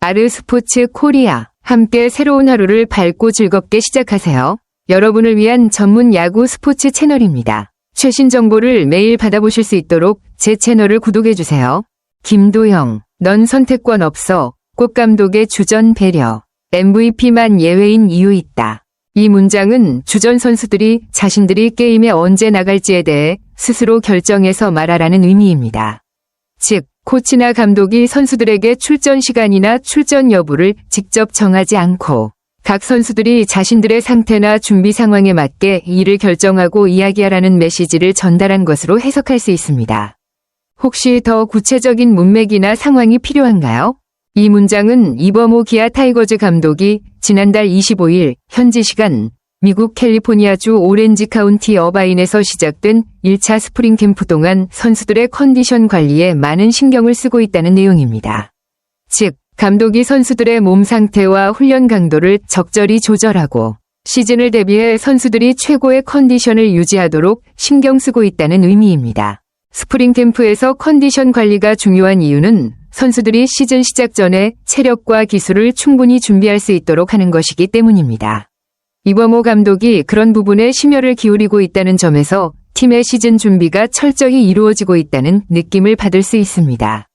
아르스포츠 코리아. 함께 새로운 하루를 밝고 즐겁게 시작하세요. 여러분을 위한 전문 야구 스포츠 채널입니다. 최신 정보를 매일 받아보실 수 있도록 제 채널을 구독해주세요. 김도영, 넌 선택권 없어. 꽃 감독의 주전 배려. MVP만 예외인 이유 있다. 이 문장은 주전 선수들이 자신들이 게임에 언제 나갈지에 대해 스스로 결정해서 말하라는 의미입니다. 즉, 코치나 감독이 선수들에게 출전 시간이나 출전 여부를 직접 정하지 않고 각 선수들이 자신들의 상태나 준비 상황에 맞게 이를 결정하고 이야기하라는 메시지를 전달한 것으로 해석할 수 있습니다. 혹시 더 구체적인 문맥이나 상황이 필요한가요? 이 문장은 이버모 기아 타이거즈 감독이 지난달 25일 현지 시간 미국 캘리포니아주 오렌지 카운티 어바인에서 시작된 1차 스프링 캠프 동안 선수들의 컨디션 관리에 많은 신경을 쓰고 있다는 내용입니다. 즉, 감독이 선수들의 몸 상태와 훈련 강도를 적절히 조절하고 시즌을 대비해 선수들이 최고의 컨디션을 유지하도록 신경 쓰고 있다는 의미입니다. 스프링 캠프에서 컨디션 관리가 중요한 이유는 선수들이 시즌 시작 전에 체력과 기술을 충분히 준비할 수 있도록 하는 것이기 때문입니다. 이버모 감독이 그런 부분에 심혈을 기울이고 있다는 점에서 팀의 시즌 준비가 철저히 이루어지고 있다는 느낌을 받을 수 있습니다.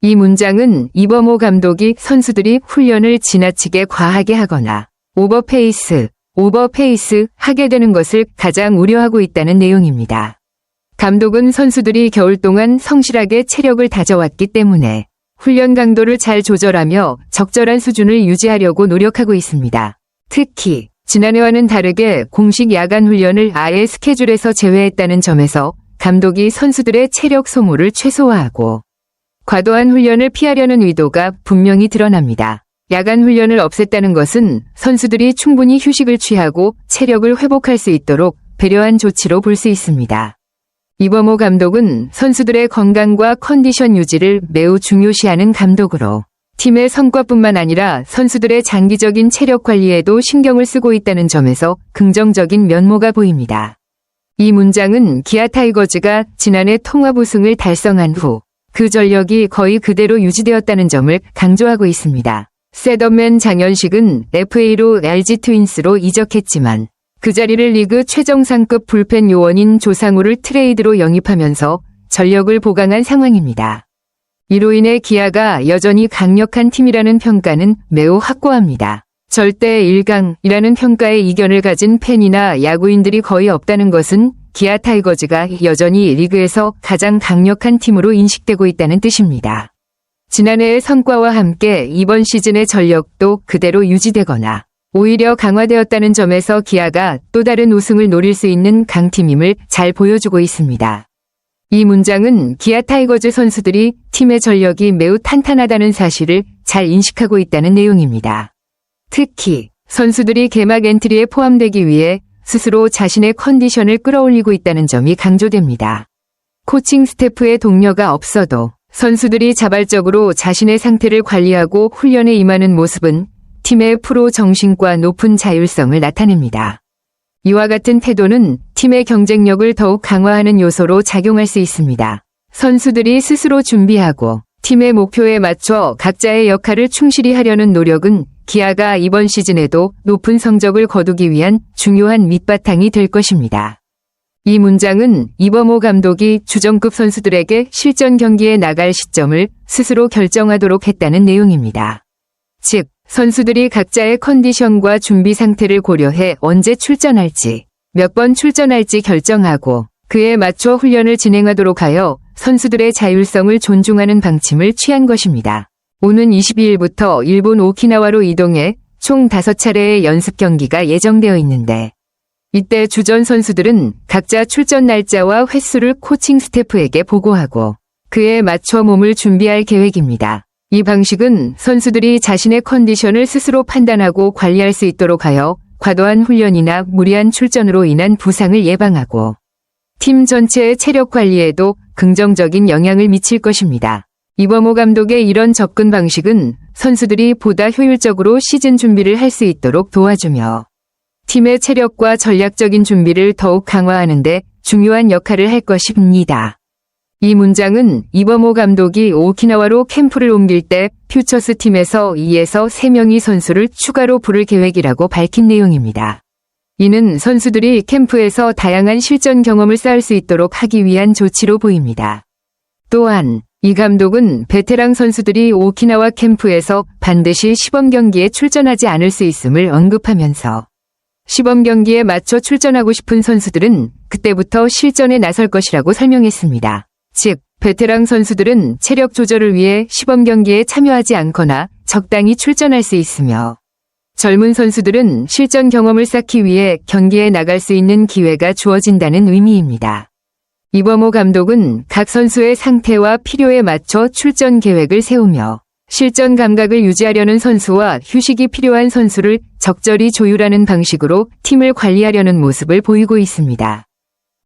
이 문장은 이버모 감독이 선수들이 훈련을 지나치게 과하게 하거나 오버페이스 하게 되는 것을 가장 우려하고 있다는 내용입니다. 감독은 선수들이 겨울 동안 성실하게 체력을 다져왔기 때문에 훈련 강도를 잘 조절하며 적절한 수준을 유지하려고 노력하고 있습니다. 특히 지난해와는 다르게 공식 야간 훈련을 아예 스케줄에서 제외했다는 점에서 감독이 선수들의 체력 소모를 최소화하고 과도한 훈련을 피하려는 의도가 분명히 드러납니다. 야간 훈련을 없앴다는 것은 선수들이 충분히 휴식을 취하고 체력을 회복할 수 있도록 배려한 조치로 볼 수 있습니다. 이버모 감독은 선수들의 건강과 컨디션 유지를 매우 중요시하는 감독으로 팀의 성과뿐만 아니라 선수들의 장기적인 체력 관리에도 신경을 쓰고 있다는 점에서 긍정적인 면모가 보입니다. 이 문장은 기아 타이거즈가 지난해 통합 우승을 달성한 후 그 전력이 거의 그대로 유지되었다는 점을 강조하고 있습니다. 셋업맨 장현식은 FA로 LG 트윈스로 이적했지만 그 자리를 리그 최정상급 불펜 요원인 조상우를 트레이드로 영입하면서 전력을 보강한 상황입니다. 이로 인해 기아가 여전히 강력한 팀이라는 평가는 매우 확고합니다. 절대 1강이라는 평가의 이견을 가진 팬이나 야구인들이 거의 없다는 것은 기아 타이거즈가 여전히 리그에서 가장 강력한 팀으로 인식되고 있다는 뜻입니다. 지난해의 성과와 함께 이번 시즌의 전력도 그대로 유지되거나 오히려 강화되었다는 점에서 기아가 또 다른 우승을 노릴 수 있는 강팀임을 잘 보여주고 있습니다. 이 문장은 기아 타이거즈 선수들이 팀의 전력이 매우 탄탄하다는 사실을 잘 인식하고 있다는 내용입니다. 특히 선수들이 개막 엔트리에 포함되기 위해 스스로 자신의 컨디션을 끌어올리고 있다는 점이 강조됩니다. 코칭 스태프의 독려가 없어도 선수들이 자발적으로 자신의 상태를 관리하고 훈련에 임하는 모습은 팀의 프로 정신과 높은 자율성을 나타냅니다. 이와 같은 태도는 팀의 경쟁력을 더욱 강화하는 요소로 작용할 수 있습니다. 선수들이 스스로 준비하고 팀의 목표에 맞춰 각자의 역할을 충실히 하려는 노력은 기아가 이번 시즌에도 높은 성적을 거두기 위한 중요한 밑바탕이 될 것입니다. 이 문장은 이버모 감독이 주전급 선수들에게 실전 경기에 나갈 시점을 스스로 결정하도록 했다는 내용입니다. 즉, 선수들이 각자의 컨디션과 준비 상태를 고려해 언제 출전할지, 몇 번 출전할지 결정하고 그에 맞춰 훈련을 진행하도록 하여 선수들의 자율성을 존중하는 방침을 취한 것입니다. 오는 22일부터 일본 오키나와로 이동해 총 5차례의 연습 경기가 예정되어 있는데 이때 주전 선수들은 각자 출전 날짜와 횟수를 코칭 스태프에게 보고하고 그에 맞춰 몸을 준비할 계획입니다. 이 방식은 선수들이 자신의 컨디션을 스스로 판단하고 관리할 수 있도록 하여 과도한 훈련이나 무리한 출전으로 인한 부상을 예방하고 팀 전체의 체력 관리에도 긍정적인 영향을 미칠 것입니다. 이버모 감독의 이런 접근 방식은 선수들이 보다 효율적으로 시즌 준비를 할 수 있도록 도와주며 팀의 체력과 전략적인 준비를 더욱 강화하는 데 중요한 역할을 할 것입니다. 이 문장은 이범호 감독이 오키나와로 캠프를 옮길 때 퓨처스 팀에서 2에서 3명의 선수를 추가로 부를 계획이라고 밝힌 내용입니다. 이는 선수들이 캠프에서 다양한 실전 경험을 쌓을 수 있도록 하기 위한 조치로 보입니다. 또한 이 감독은 베테랑 선수들이 오키나와 캠프에서 반드시 시범 경기에 출전하지 않을 수 있음을 언급하면서 시범 경기에 맞춰 출전하고 싶은 선수들은 그때부터 실전에 나설 것이라고 설명했습니다. 즉, 베테랑 선수들은 체력 조절을 위해 시범 경기에 참여하지 않거나 적당히 출전할 수 있으며 젊은 선수들은 실전 경험을 쌓기 위해 경기에 나갈 수 있는 기회가 주어진다는 의미입니다. 이범호 감독은 각 선수의 상태와 필요에 맞춰 출전 계획을 세우며 실전 감각을 유지하려는 선수와 휴식이 필요한 선수를 적절히 조율하는 방식으로 팀을 관리하려는 모습을 보이고 있습니다.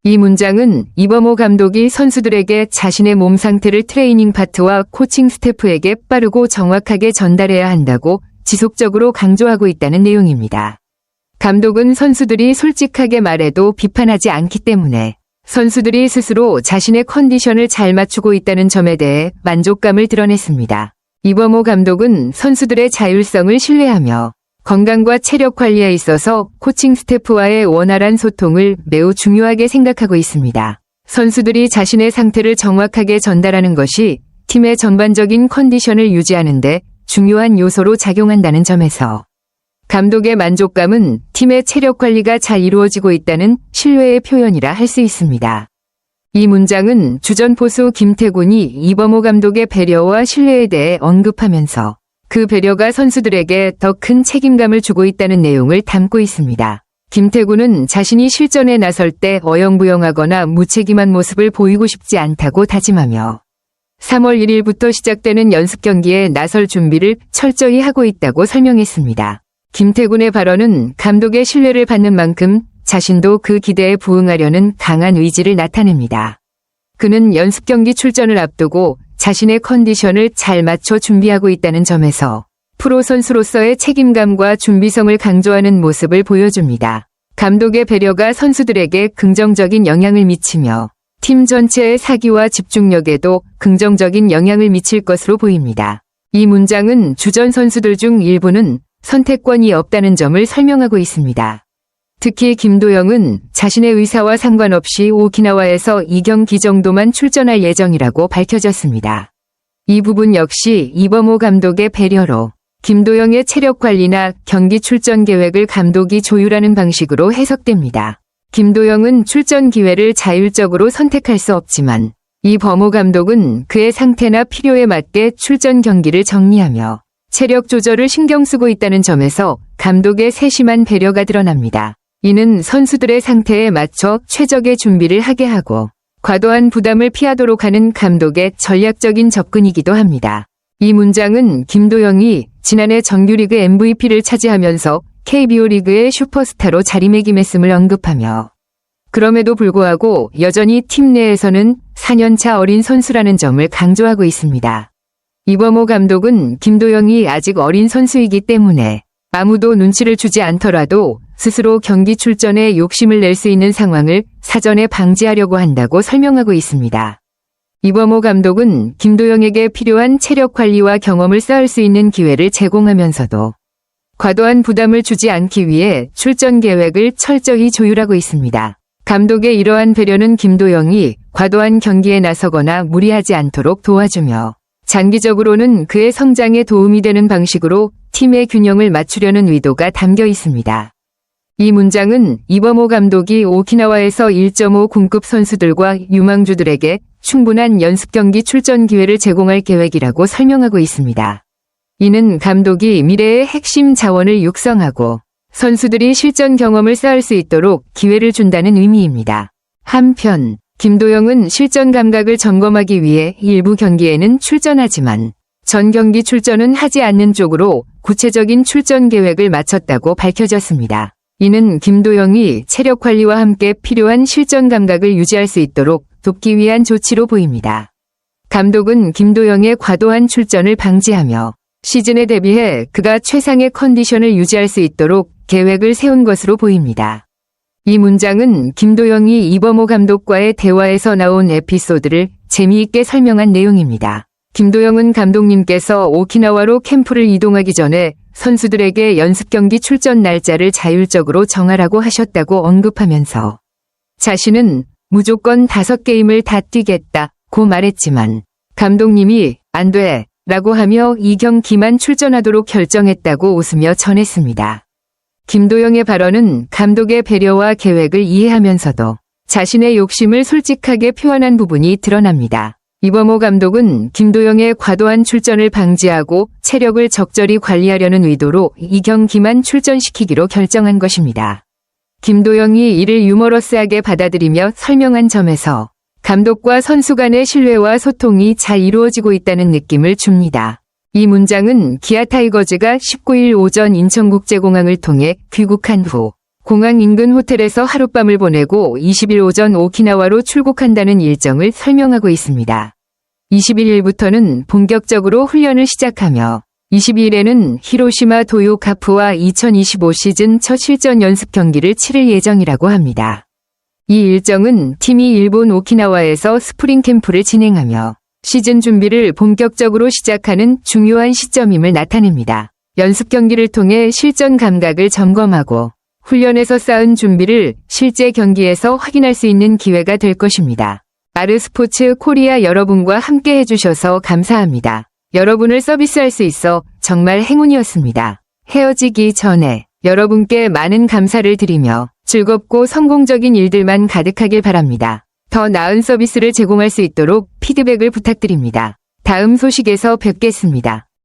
이 문장은 이범호 감독이 선수들에게 자신의 몸 상태를 트레이닝 파트와 코칭 스태프에게 빠르고 정확하게 전달해야 한다고 지속적으로 강조하고 있다는 내용입니다. 감독은 선수들이 솔직하게 말해도 비판하지 않기 때문에 선수들이 스스로 자신의 컨디션을 잘 맞추고 있다는 점에 대해 만족감을 드러냈습니다. 이범호 감독은 선수들의 자율성을 신뢰하며 건강과 체력 관리에 있어서 코칭 스태프와의 원활한 소통을 매우 중요하게 생각하고 있습니다. 선수들이 자신의 상태를 정확하게 전달하는 것이 팀의 전반적인 컨디션을 유지하는 데 중요한 요소로 작용한다는 점에서 감독의 만족감은 팀의 체력 관리가 잘 이루어지고 있다는 신뢰의 표현이라 할 수 있습니다. 이 문장은 주전 포수 김태군이 이범호 감독의 배려와 신뢰에 대해 언급하면서 그 배려가 선수들에게 더 큰 책임감을 주고 있다는 내용을 담고 있습니다. 김태군은 자신이 실전에 나설 때 어영부영하거나 무책임한 모습을 보이고 싶지 않다고 다짐하며 3월 1일부터 시작되는 연습 경기에 나설 준비를 철저히 하고 있다고 설명했습니다. 김태군의 발언은 감독의 신뢰를 받는 만큼 자신도 그 기대에 부응하려는 강한 의지를 나타냅니다. 그는 연습 경기 출전을 앞두고 자신의 컨디션을 잘 맞춰 준비하고 있다는 점에서 프로 선수로서의 책임감과 준비성을 강조하는 모습을 보여줍니다. 감독의 배려가 선수들에게 긍정적인 영향을 미치며 팀 전체의 사기와 집중력에도 긍정적인 영향을 미칠 것으로 보입니다. 이 문장은 주전 선수들 중 일부는 선택권이 없다는 점을 설명하고 있습니다. 특히 김도영은 자신의 의사와 상관없이 오키나와에서 2경기 정도만 출전할 예정이라고 밝혀졌습니다. 이 부분 역시 이범호 감독의 배려로 김도영의 체력 관리나 경기 출전 계획을 감독이 조율하는 방식으로 해석됩니다. 김도영은 출전 기회를 자율적으로 선택할 수 없지만 이범호 감독은 그의 상태나 필요에 맞게 출전 경기를 정리하며 체력 조절을 신경 쓰고 있다는 점에서 감독의 세심한 배려가 드러납니다. 이는 선수들의 상태에 맞춰 최적의 준비를 하게 하고 과도한 부담을 피하도록 하는 감독의 전략적인 접근이기도 합니다. 이 문장은 김도영이 지난해 정규리그 MVP를 차지하면서 KBO 리그의 슈퍼스타로 자리매김했음을 언급하며 그럼에도 불구하고 여전히 팀 내에서는 4년차 어린 선수라는 점을 강조하고 있습니다. 이범호 감독은 김도영이 아직 어린 선수이기 때문에 아무도 눈치를 주지 않더라도 스스로 경기 출전에 욕심을 낼 수 있는 상황을 사전에 방지하려고 한다고 설명하고 있습니다. 이범호 감독은 김도영에게 필요한 체력 관리와 경험을 쌓을 수 있는 기회를 제공하면서도 과도한 부담을 주지 않기 위해 출전 계획을 철저히 조율하고 있습니다. 감독의 이러한 배려는 김도영이 과도한 경기에 나서거나 무리하지 않도록 도와주며 장기적으로는 그의 성장에 도움이 되는 방식으로 팀의 균형을 맞추려는 의도가 담겨 있습니다. 이 문장은 이범호 감독이 오키나와에서 1.5 군급 선수들과 유망주들에게 충분한 연습 경기 출전 기회를 제공할 계획이라고 설명하고 있습니다. 이는 감독이 미래의 핵심 자원을 육성하고 선수들이 실전 경험을 쌓을 수 있도록 기회를 준다는 의미입니다. 한편 김도영은 실전 감각을 점검하기 위해 일부 경기에는 출전하지만 전 경기 출전은 하지 않는 쪽으로 구체적인 출전 계획을 마쳤다고 밝혀졌습니다. 이는 김도영이 체력 관리와 함께 필요한 실전 감각을 유지할 수 있도록 돕기 위한 조치로 보입니다. 감독은 김도영의 과도한 출전을 방지하며 시즌에 대비해 그가 최상의 컨디션을 유지할 수 있도록 계획을 세운 것으로 보입니다. 이 문장은 김도영이 이범호 감독과의 대화에서 나온 에피소드를 재미있게 설명한 내용입니다. 김도영은 감독님께서 오키나와로 캠프를 이동하기 전에 선수들에게 연습 경기 출전 날짜를 자율적으로 정하라고 하셨다고 언급하면서 자신은 무조건 5게임을 다 뛰겠다고 말했지만 감독님이 안 돼 라고 하며 이 경기만 출전하도록 결정했다고 웃으며 전했습니다. 김도영의 발언은 감독의 배려와 계획을 이해하면서도 자신의 욕심을 솔직하게 표현한 부분이 드러납니다. 이범호 감독은 김도영의 과도한 출전을 방지하고 체력을 적절히 관리하려는 의도로 이 경기만 출전시키기로 결정한 것입니다. 김도영이 이를 유머러스하게 받아들이며 설명한 점에서 감독과 선수 간의 신뢰와 소통이 잘 이루어지고 있다는 느낌을 줍니다. 이 문장은 기아 타이거즈가 19일 오전 인천국제공항을 통해 귀국한 후 공항 인근 호텔에서 하룻밤을 보내고 20일 오전 오키나와로 출국한다는 일정을 설명하고 있습니다. 21일부터는 본격적으로 훈련을 시작하며 22일에는 히로시마 도요 카프와 2025 시즌 첫 실전 연습 경기를 치를 예정이라고 합니다. 이 일정은 팀이 일본 오키나와에서 스프링 캠프를 진행하며 시즌 준비를 본격적으로 시작하는 중요한 시점임을 나타냅니다. 연습 경기를 통해 실전 감각을 점검하고 훈련에서 쌓은 준비를 실제 경기에서 확인할 수 있는 기회가 될 것입니다. 아르스포츠 코리아 여러분과 함께 해주셔서 감사합니다. 여러분을 서비스할 수 있어 정말 행운이었습니다. 헤어지기 전에 여러분께 많은 감사를 드리며 즐겁고 성공적인 일들만 가득하길 바랍니다. 더 나은 서비스를 제공할 수 있도록 피드백을 부탁드립니다. 다음 소식에서 뵙겠습니다.